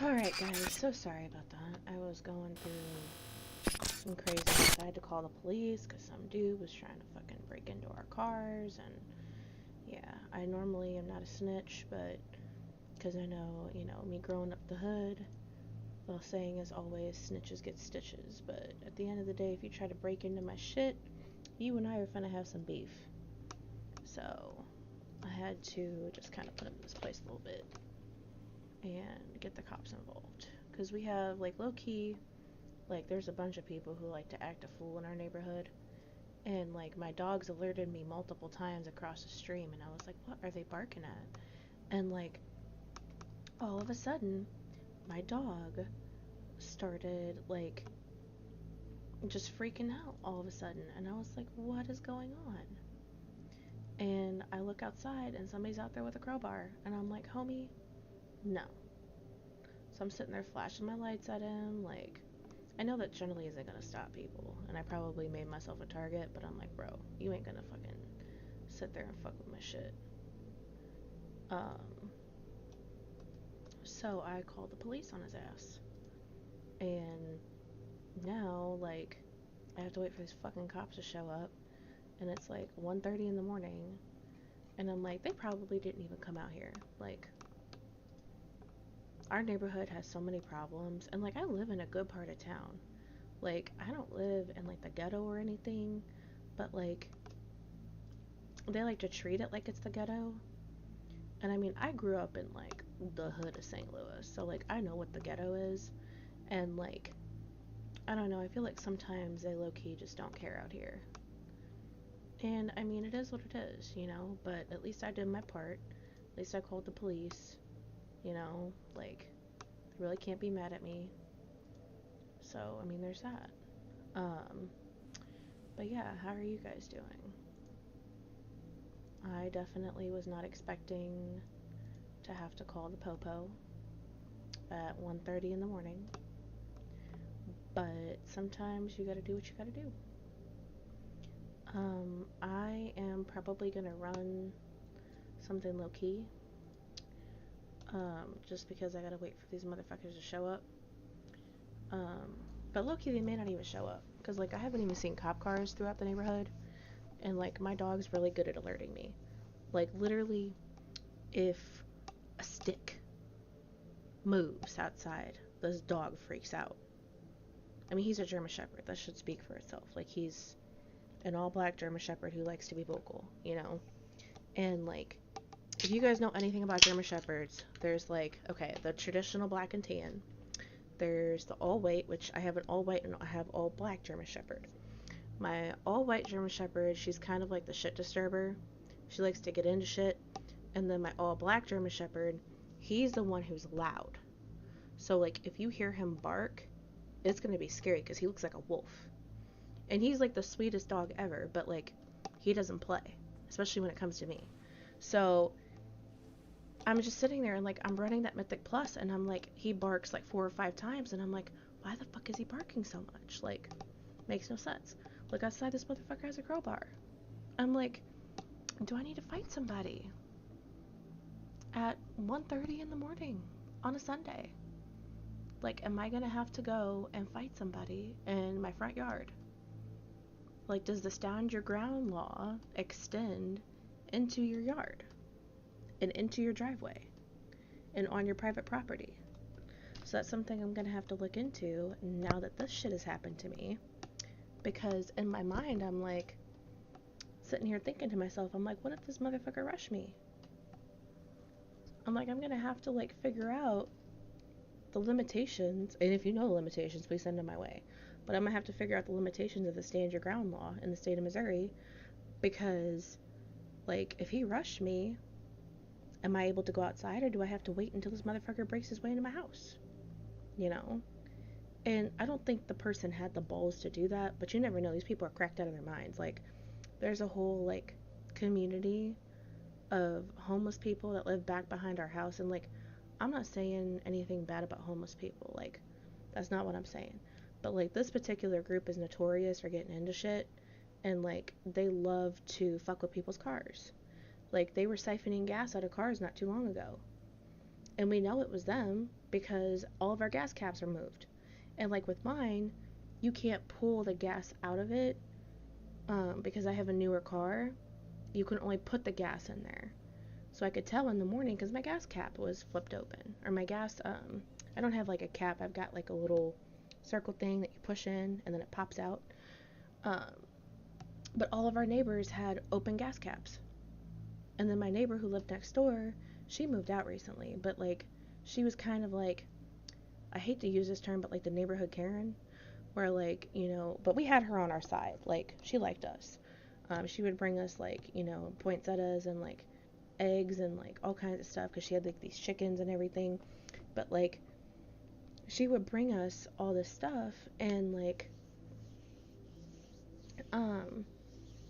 Alright guys, so sorry about that. I was going through some craziness. I had to call the police because some dude was trying to fucking break into our cars, and yeah, I normally am not a snitch, but because I know, me growing up the hood, the saying is always snitches get stitches, but at the end of the day, if you try to break into my shit, you and I are gonna have some beef. So I had to just kind of put him in this place a little bit and get the cops involved. Because we have, like, low key, like, there's a bunch of people who like to act a fool in our neighborhood. And, like, my dogs alerted me multiple times across the stream, and I was like, what are they barking at? And, like, all of a sudden, my dog started, like, just freaking out all of a sudden. And I was like, what is going on? And I look outside, and somebody's out there with a crowbar. And I'm like, homie, no. So I'm sitting there flashing my lights at him, like, I know that generally isn't gonna stop people, and I probably made myself a target, but I'm like, bro, you ain't gonna fucking sit there and fuck with my shit. Um, so I called the police on his ass, and now, like, I have to wait for these fucking cops to show up, and it's like 1:30 in the morning, and I'm like, they probably didn't even come out here. Like, our neighborhood has so many problems, and, like, I live in a good part of town. Like, I don't live in, like, the ghetto or anything, but, like, they like to treat it like it's the ghetto. And I mean, I grew up in, like, the hood of St. Louis, so, like, I know what the ghetto is. And, like, I don't know, I feel like sometimes they low-key just don't care out here. And, I mean, it is what it is, but at least I did my part. At least I called the police, like, they really can't be mad at me. So, I mean, there's that. Um, but yeah, how are you guys doing? I definitely was not expecting to have to call the popo at 1:30 in the morning, but sometimes you gotta do what you gotta do. I am probably gonna run something low key, just because I gotta wait for these motherfuckers to show up. Um, but low key, they may not even show up, because, like, I haven't even seen cop cars throughout the neighborhood, and, like, my dog's really good at alerting me. Like, literally, if a stick moves outside, this dog freaks out. I mean, he's a German Shepherd. That should speak for itself. Like, he's an all-black German Shepherd who likes to be vocal. And, like, if you guys know anything about German Shepherds, there's, like, okay, the traditional black and tan. There's the all-white, which I have an all-white and I have all-black German Shepherd. My all-white German Shepherd, she's kind of like the shit disturber. She likes to get into shit. And then my all-black German Shepherd, he's the one who's loud. So, like, if you hear him bark, it's gonna be scary because he looks like a wolf. And he's, like, the sweetest dog ever, but, like, he doesn't play, especially when it comes to me. So, I'm just sitting there and, like, I'm running that Mythic Plus, and I'm like, he barks, like, 4 or 5 times, and I'm like, why the fuck is he barking so much? Like, makes no sense. Look outside, this motherfucker has a crowbar. I'm like, do I need to fight somebody at 1:30 in the morning on a Sunday? Like, am I gonna have to go and fight somebody in my front yard? Like, does the stand your ground law extend into your yard and into your driveway and on your private property? So that's something I'm gonna have to look into now that this shit has happened to me. Because in my mind, I'm like, sitting here thinking to myself, I'm like, what if this motherfucker rushed me? I'm like, I'm gonna have to, like, figure out the limitations, and if you know the limitations, please send them my way. But I'm gonna have to figure out the limitations of the stand your ground law in the state of Missouri, because, like, if he rushed me, am I able to go outside, or do I have to wait until this motherfucker breaks his way into my house? You know? And I don't think the person had the balls to do that, but you never know. These people are cracked out of their minds. Like, there's a whole, like, community of homeless people that live back behind our house, and, like, I'm not saying anything bad about homeless people. Like, that's not what I'm saying. But, like, this particular group is notorious for getting into shit, and, like, they love to fuck with people's cars. Like, they were siphoning gas out of cars not too long ago. And we know it was them because all of our gas caps are moved. And like with mine, you can't pull the gas out of it because I have a newer car. You can only put the gas in there. So I could tell in the morning because my gas cap was flipped open. Or my gas, I don't have like a cap. I've got like a little circle thing that you push in and then it pops out. Um, but all of our neighbors had open gas caps. And then my neighbor who lived next door, she moved out recently. But like, she was kind of like, I hate to use this term, but like the neighborhood Karen. Where like, you know, but we had her on our side. Like, she liked us. She would bring us like, you know, poinsettias and like eggs and like all kinds of stuff because she had like these chickens and everything. But like, she would bring us all this stuff and like,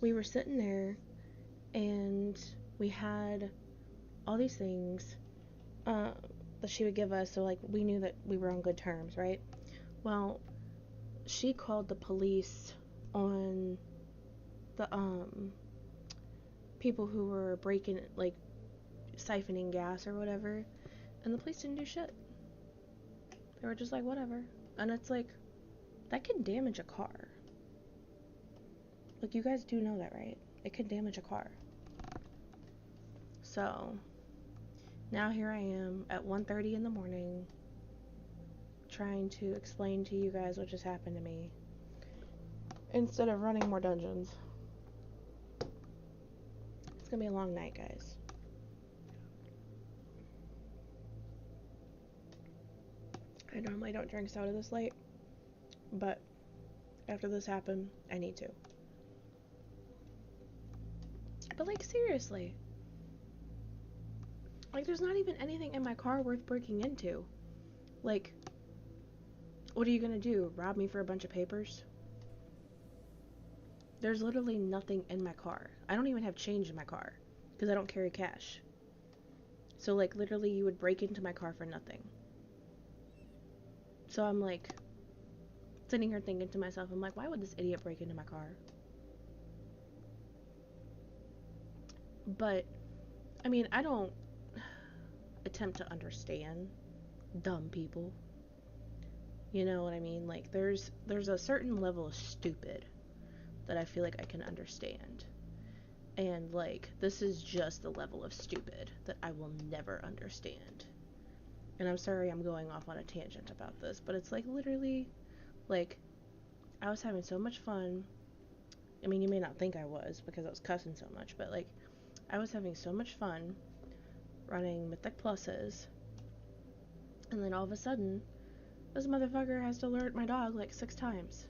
we were sitting there and we had all these things that she would give us. So like, we knew that we were on good terms, right? Well, she called the police on the people who were breaking, like, siphoning gas or whatever, and the police didn't do shit. They were just like, whatever. And it's like, that can damage a car. Like, you guys do know that, right? It can damage a car. So now here I am at 1:30 in the morning trying to explain to you guys what just happened to me instead of running more dungeons. It's gonna be a long night, guys. I normally don't drink soda this late, but after this happened, I need to. But like, seriously, like, there's not even anything in my car worth breaking into. Like, what are you gonna do? Rob me for a bunch of papers? There's literally nothing in my car. I don't even have change in my car because I don't carry cash. So like, literally, you would break into my car for nothing. So I'm like sitting here thinking to myself, I'm like, why would this idiot break into my car? But I mean, I don't attempt to understand dumb people. You know what I mean? Like, there's a certain level of stupid that I feel like I can understand. And like, this is just the level of stupid that I will never understand. And I'm sorry I'm going off on a tangent about this, but it's like, literally, like, I was having so much fun. I mean, you may not think I was because I was cussing so much, but like, I was having so much fun running Mythic Pluses, and then all of a sudden, this motherfucker has to alert my dog like 6 times.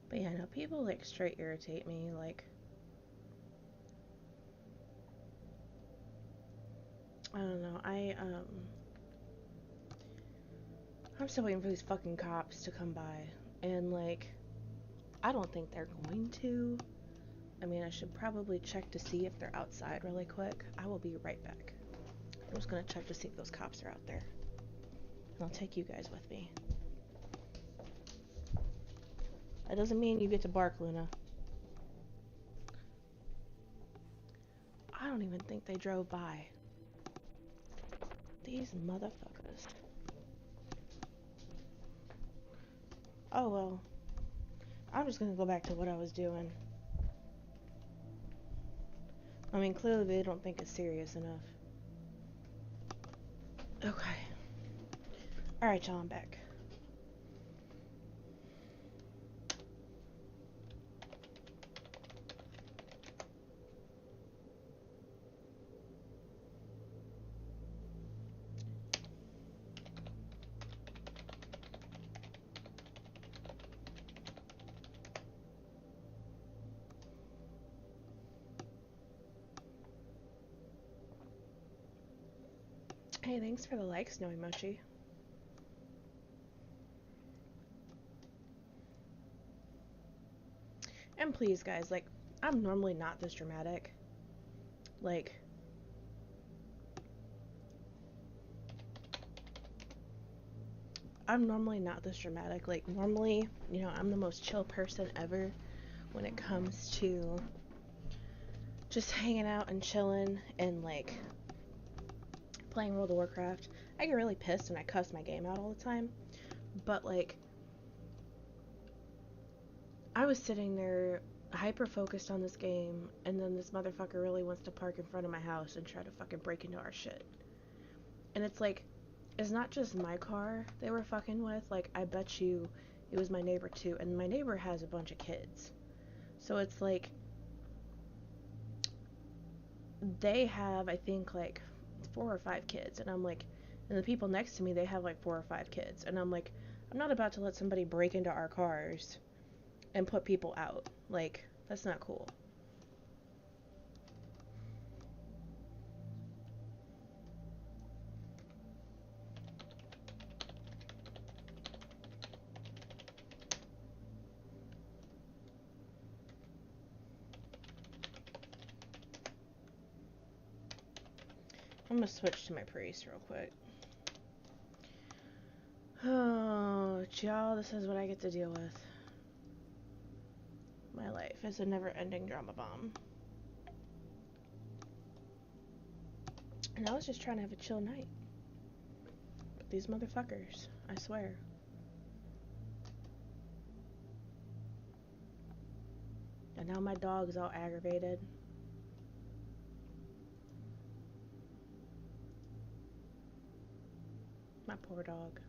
But yeah, no, people like straight irritate me. Like, I don't know. I'm still waiting for these fucking cops to come by, and like, I don't think they're going to. I mean, I should probably check to see if they're outside really quick. I will be right back. I'm just gonna check to see if those cops are out there, and I'll take you guys with me. That doesn't mean you get to bark, Luna. I don't even think they drove by. These motherfuckers. Oh well. I'm just gonna go back to what I was doing. I mean, clearly they don't think it's serious enough. Okay. Alright, y'all, I'm back. Hey, thanks for the like, Snowy Mochi. And please, guys, like, I'm normally not this dramatic. Like, I'm normally not this dramatic. Like, normally, you know, I'm the most chill person ever when it comes to just hanging out and chilling and, like, playing World of Warcraft. I get really pissed and I cuss my game out all the time. But, like, I was sitting there hyper focused on this game, and then this motherfucker really wants to park in front of my house and try to fucking break into our shit. And it's like, it's not just my car they were fucking with. Like, I bet you it was my neighbor too. And my neighbor has a bunch of kids. So it's like, they have, I think, like 4 or 5 kids. And I'm like, and the people next to me, they have like 4 or 5 kids. And I'm like, I'm not about to let somebody break into our cars and put people out. Like, that's not cool. I'm gonna switch to my priest real quick. Oh, y'all, this is what I get to deal with. My life is a never-ending drama bomb. And I was just trying to have a chill night. But these motherfuckers, I swear. And now my dog's all aggravated. My poor dog.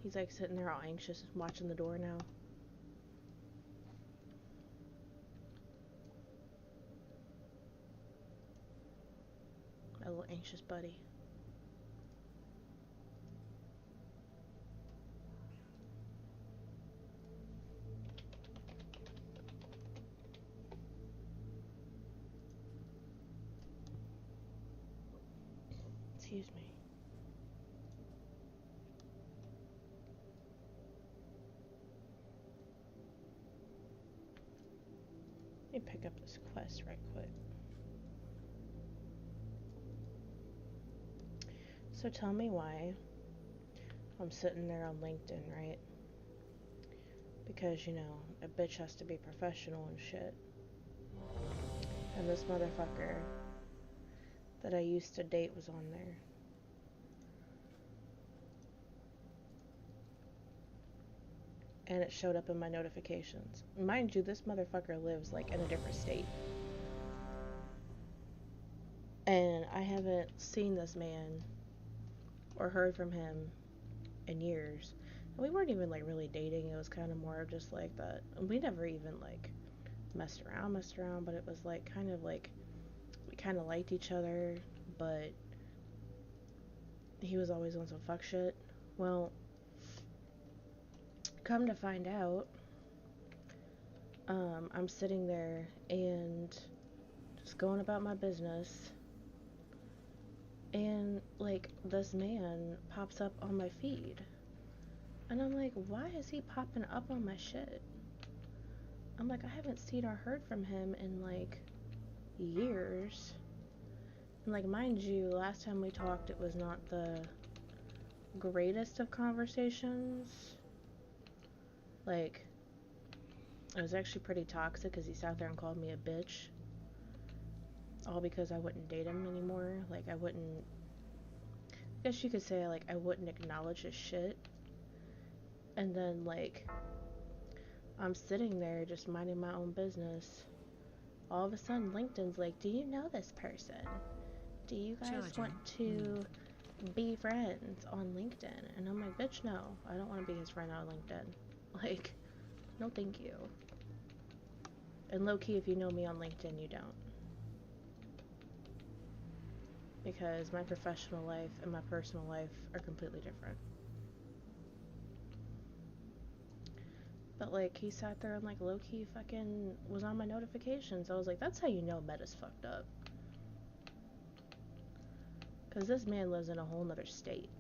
He's like sitting there all anxious watching the door now. My little anxious buddy. Excuse me. Let me pick up this quest right quick. So tell me why I'm sitting there on LinkedIn, right? Because, you know, a bitch has to be professional and shit. And this motherfucker that I used to date was on there. And it showed up in my notifications. Mind you, this motherfucker lives like in a different state. And I haven't seen this man or heard from him in years. And we weren't even like really dating. It was kind of more of just like that. And we never even like messed around, but it was like kind of like we kind of liked each other, but he was always on some fuck shit. Well, come to find out, I'm sitting there and just going about my business, and like this man pops up on my feed, and I'm like, why is he popping up on my shit? I'm like, I haven't seen or heard from him in like years. And like, mind you, last time we talked, it was not the greatest of conversations. Like, it was actually pretty toxic because he sat there and called me a bitch. All because I wouldn't date him anymore. Like, I guess you could say, like, I wouldn't acknowledge his shit. And then, like, I'm sitting there just minding my own business. All of a sudden, LinkedIn's like, do you know this person? Do you guys want to be friends on LinkedIn? And I'm like, bitch, no. I don't want to be his friend on LinkedIn. Like, no thank you. And low-key, if you know me on LinkedIn, you don't. Because my professional life and my personal life are completely different. But, like, he sat there and, like, low-key fucking was on my notifications. I was like, that's how you know Meta's fucked up. Because this man lives in a whole nother state.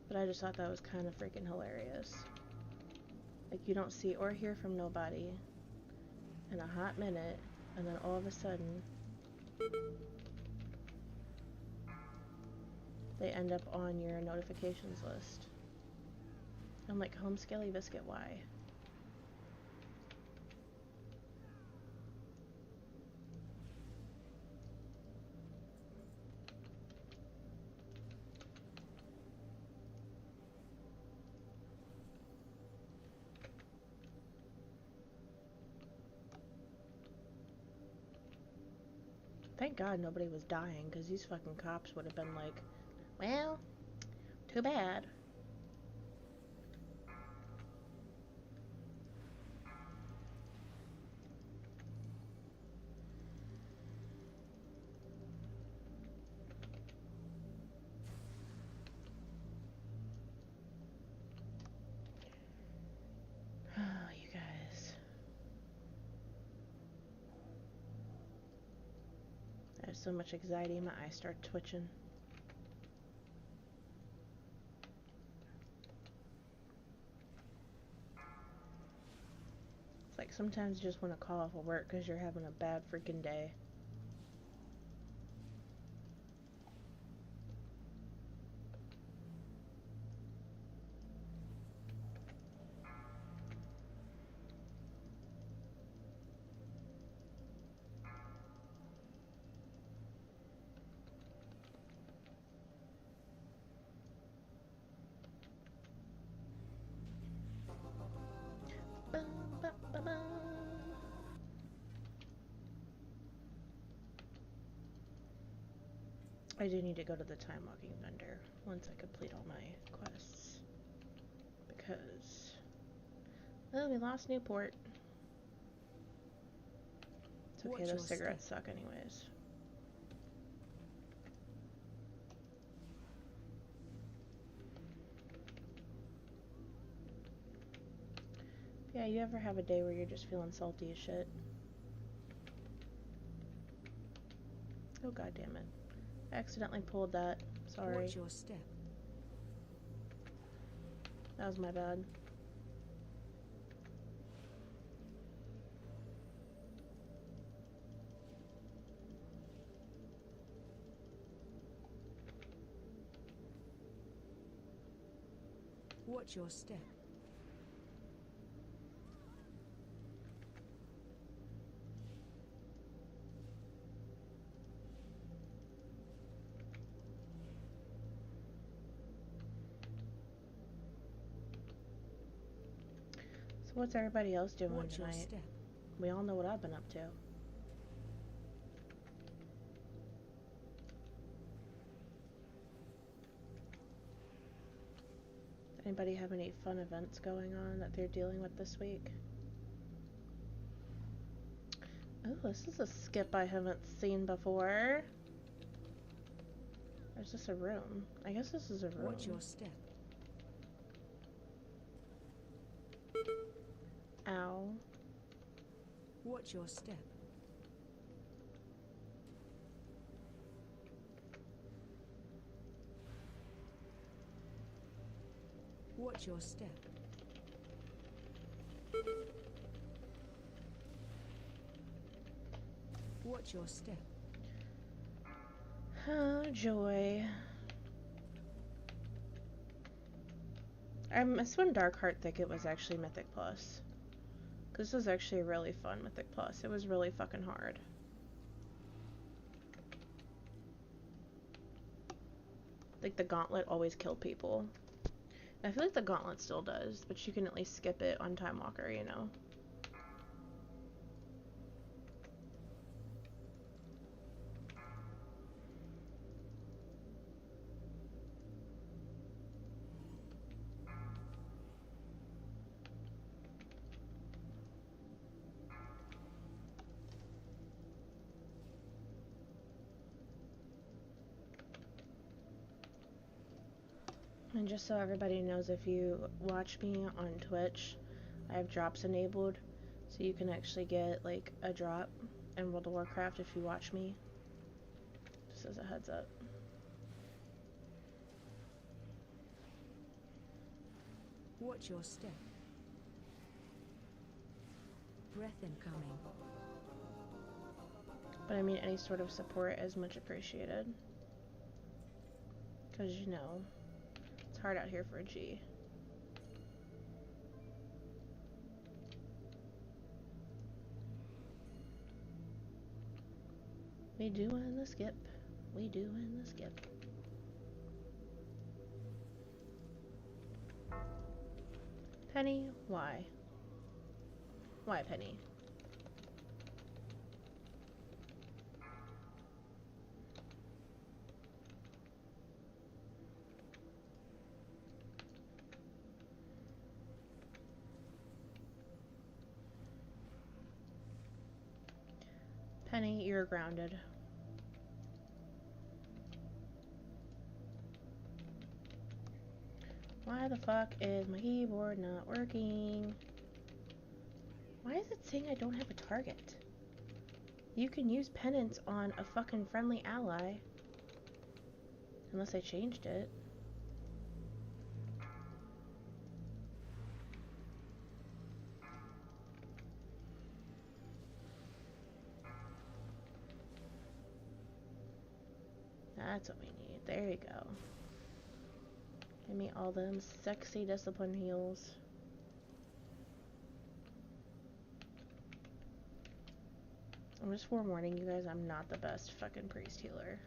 But I just thought that was kind of freaking hilarious. Like, you don't see or hear from nobody in a hot minute, and then all of a sudden, they end up on your notifications list. I'm like, home scaly biscuit, why? Thank God nobody was dying, because these fucking cops would have been like, well, too bad. Oh, you guys. I have so much anxiety, my eyes start twitching. It's like sometimes you just want to call off of work because you're having a bad freaking day. I do need to go to the time walking vendor once I complete all my quests. Because, well, we lost Newport. It's okay, those cigarettes suck anyways. Yeah, you ever have a day where you're just feeling salty as shit? Oh, god damn it. I accidentally pulled that. Sorry. Watch your step. That was my bad. Watch your step. So what's everybody else doing Watch your tonight? step. We all know what I've been up to. Anybody have any fun events going on that they're dealing with this week? Oh, this is a skip I haven't seen before. Or is this a room? I guess this is a room. Watch your step. Ow. Watch your step. Watch your step. Watch your step. Oh, joy. I miss when Darkheart Thicket was actually Mythic Plus. This was actually a really fun Mythic Plus. It was really fucking hard. Like, the Gauntlet always killed people. I feel like the Gauntlet still does, but you can at least skip it on Time Walker, you know? And just so everybody knows, if you watch me on Twitch, I have drops enabled, so you can actually get like a drop in World of Warcraft if you watch me. Just as a heads up. Watch your step. Breath incoming. But I mean, any sort of support is much appreciated. Because, you know, it's hard out here for a G. We doing the skip. We doing the skip. Penny, why? Why, Penny? Penny, you're grounded. Why the fuck is my keyboard not working? Why is it saying I don't have a target? You can use penance on a fucking friendly ally. Unless I changed it. That's what we need. There you go. Give me all them sexy discipline heals. I'm just forewarning you guys, I'm not the best fucking priest healer.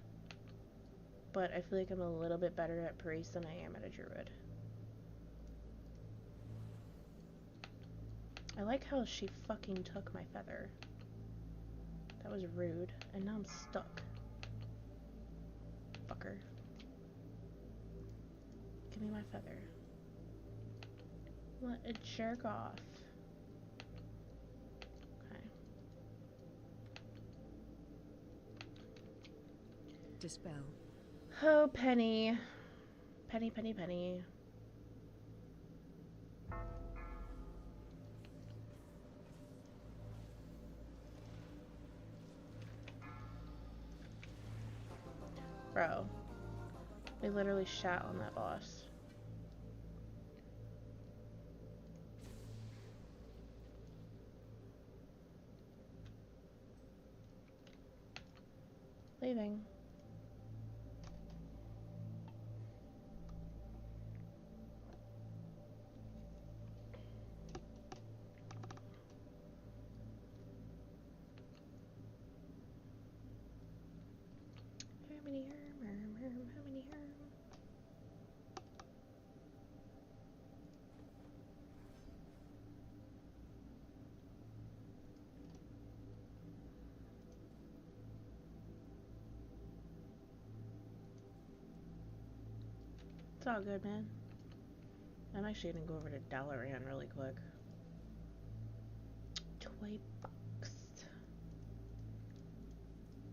But I feel like I'm a little bit better at priest than I am at a druid. I like how she fucking took my feather. That was rude. And now I'm stuck. Fucker. Give me my feather. What a jerk off. Okay. Dispel. Oh, Penny. Penny, Penny, Penny. Bro. We literally shat on that boss. Leaving. How many how many It's all good, man. I'm actually gonna go over to Dalaran really quick. $20.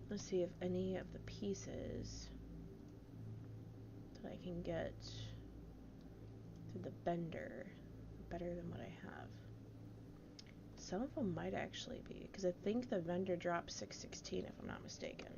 Let's see if any of the pieces that I can get through the bender are better than what I have. Some of them might actually be, because I think the vendor drops 616 if I'm not mistaken.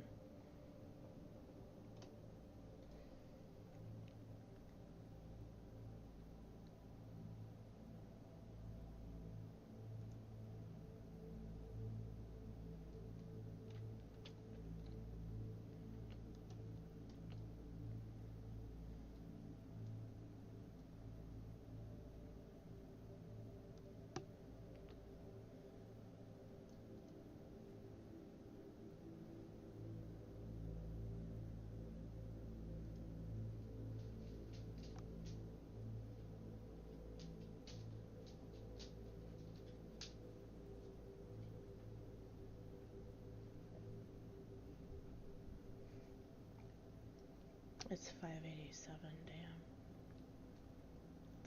It's 587, damn.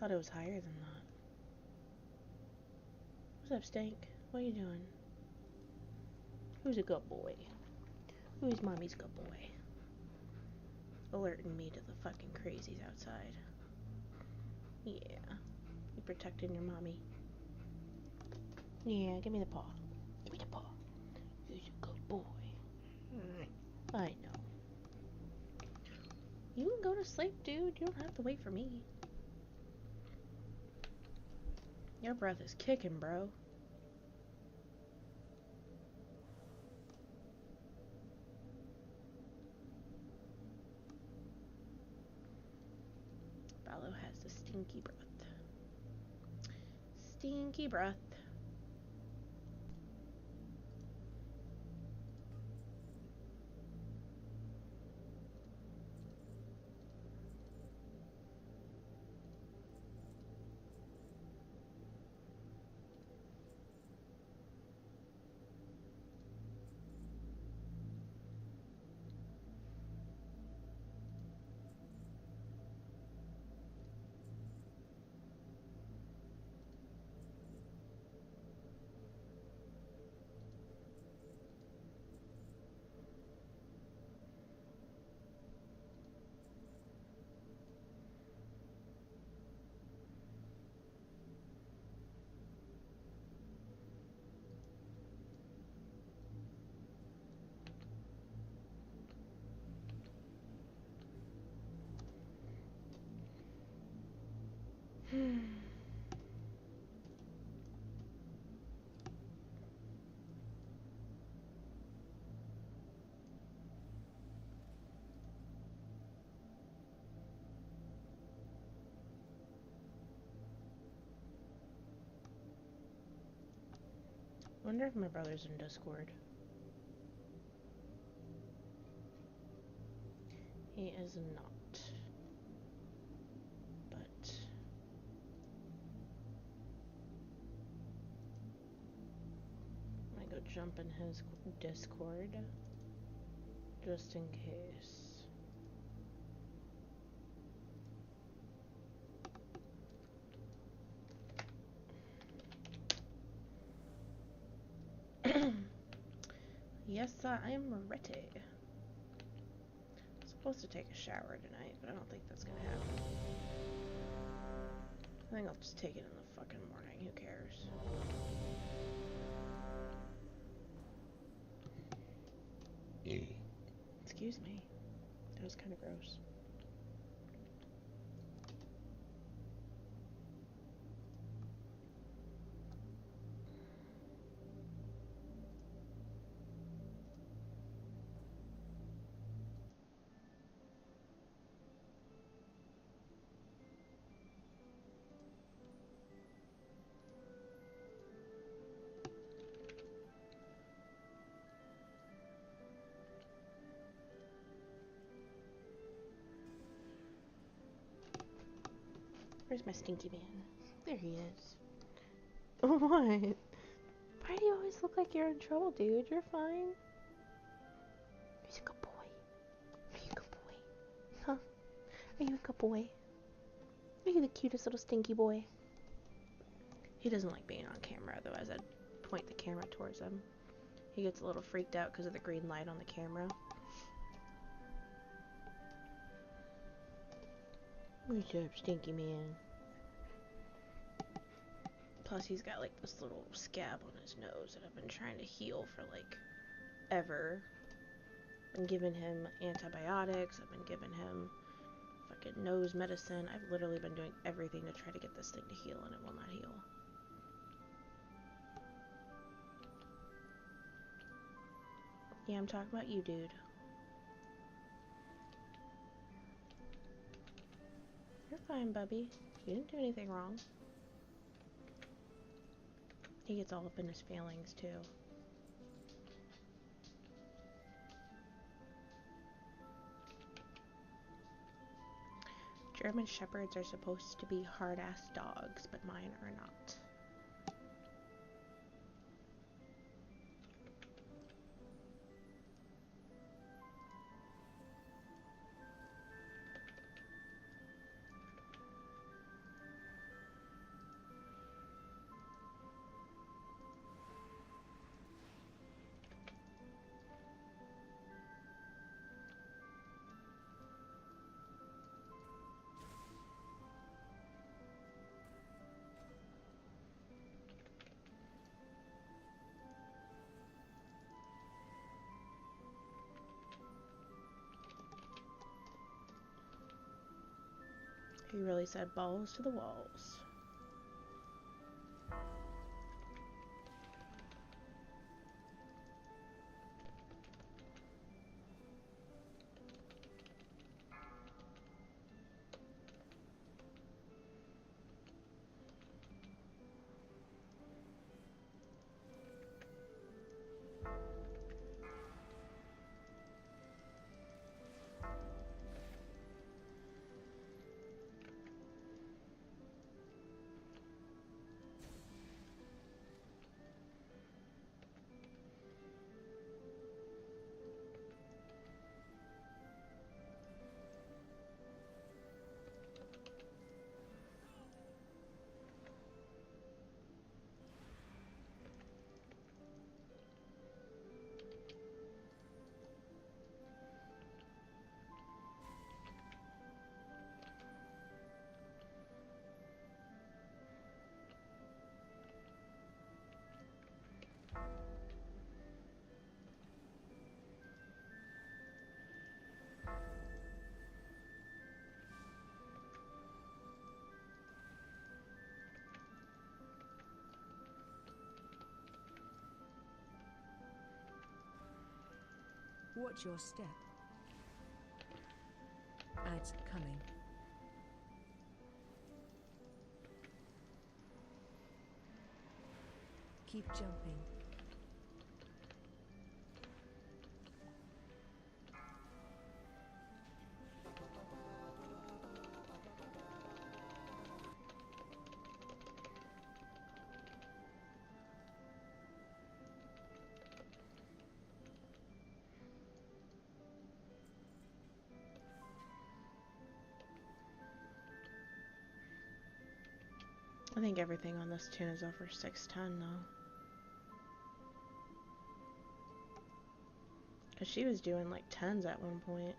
Thought it was higher than that. What's up, Stank? What are you doing? Who's a good boy? Who's mommy's good boy? Alerting me to the fucking crazies outside. Yeah. You protecting your mommy. Yeah, give me the paw. Give me the paw. You're a good boy. I know. You can go to sleep, dude. You don't have to wait for me. Your breath is kicking, bro. Ballo has the stinky breath. Stinky breath. Wonder if my brother's in Discord. He is not. But I'm gonna go jump in his Discord just in case. Yes, I am ready. I'm supposed to take a shower tonight, but I don't think that's gonna happen. I think I'll just take it in the fucking morning. Who cares? Excuse me. That was kind of gross. Where's my stinky man? There he is. What? Why do you always look like you're in trouble, dude? You're fine. He's a good boy. Are you a good boy? Huh? Are you a good boy? Are you the cutest little stinky boy? He doesn't like being on camera, though, as I point the camera towards him. He gets a little freaked out because of the green light on the camera. What's up, stinky man? Plus, he's got, like, this little scab on his nose that I've been trying to heal for, like, ever. I've been giving him antibiotics. I've been giving him fucking nose medicine. I've literally been doing everything to try to get this thing to heal, and it will not heal. Yeah, I'm talking about you, dude. You're fine, Bubby. You didn't do anything wrong. He gets all up in his feelings, too. German Shepherds are supposed to be hard-ass dogs, but mine are not. He really said balls to the walls. Watch your step. Ads coming. Keep jumping. I think everything on this tune is over 610 now. Because she was doing like 10s at one point.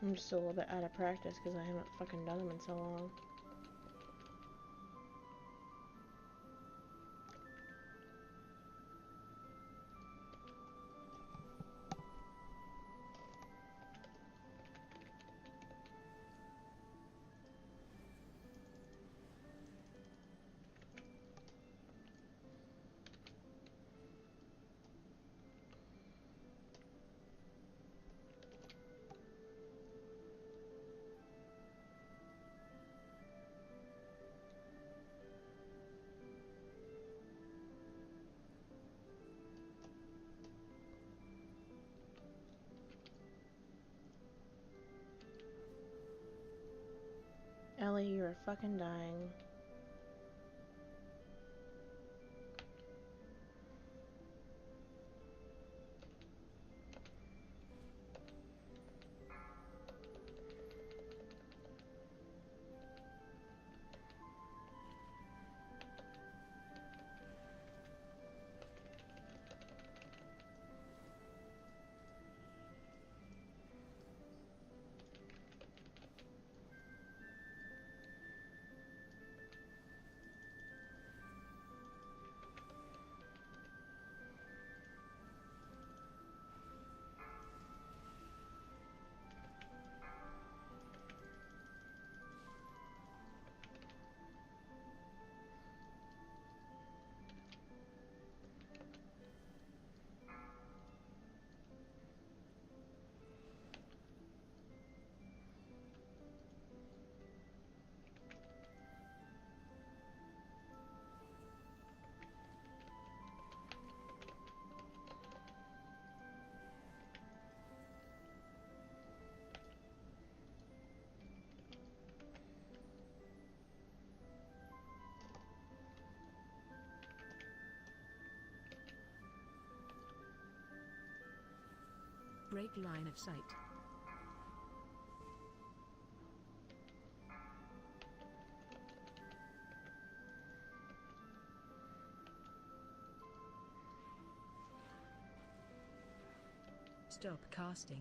I'm just a little bit out of practice because I haven't fucking done them in so long. Ellie, you are fucking dying. Break line of sight. Stop casting.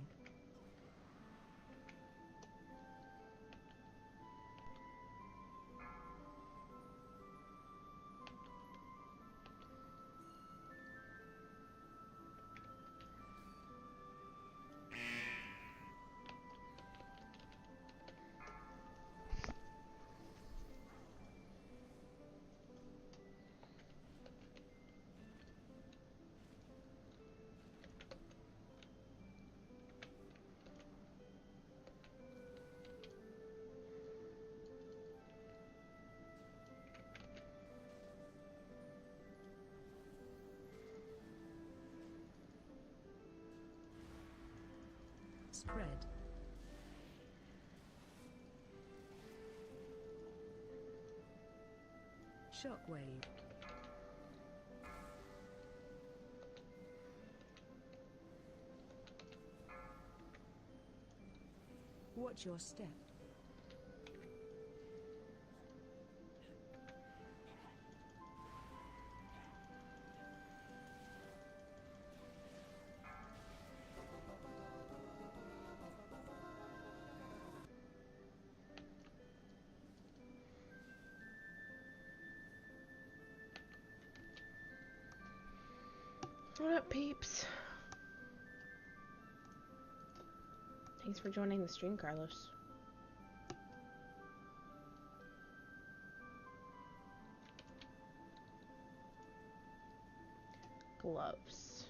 Cred. Shockwave. Watch your step. What up, peeps? Thanks for joining the stream, Carlos. Gloves.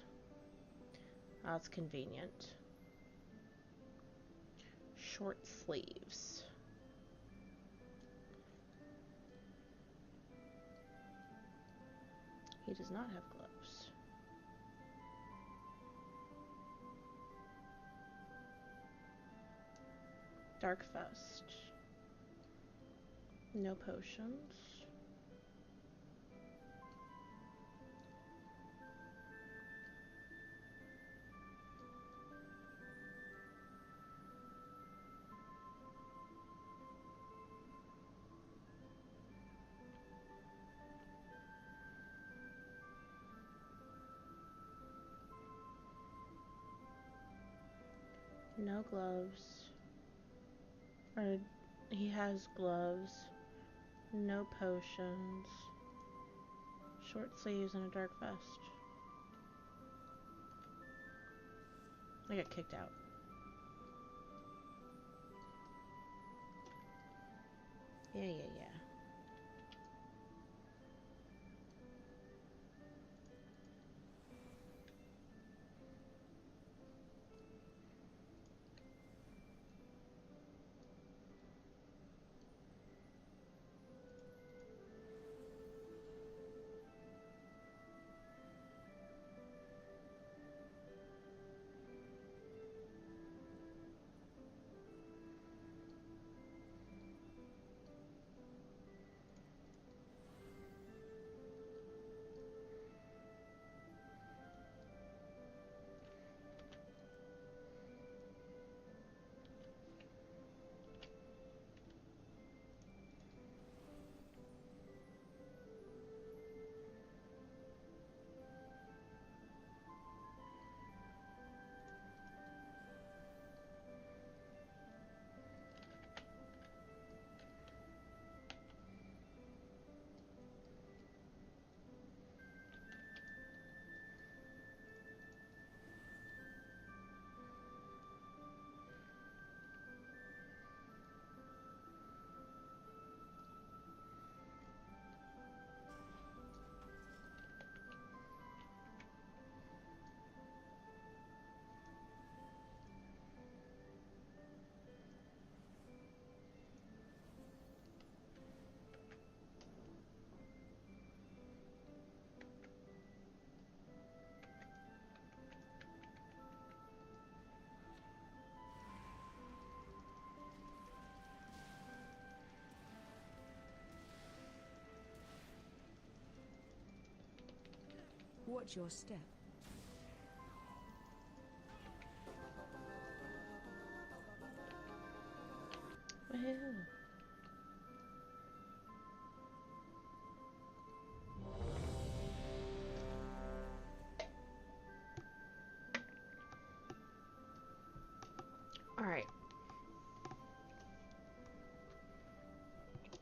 That's convenient. Short sleeves. He does not have gloves. Dark Fest. No potions. No gloves. Or he has gloves. No potions. Short sleeves and a dark vest. I got kicked out. Yeah. Watch your step. Well. Alright.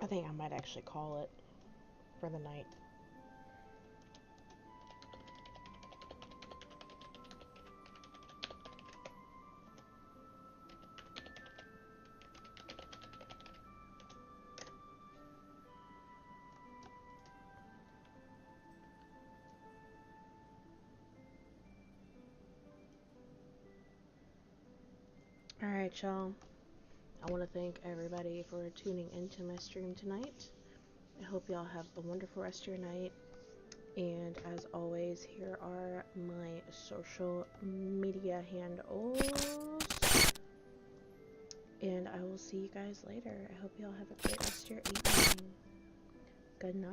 I think I might actually call it for the night. Alright, y'all. I want to thank everybody for tuning into my stream tonight. I hope y'all have a wonderful rest of your night. And as always, here are my social media handles. And I will see you guys later. I hope you all have a great rest of your evening. Good night.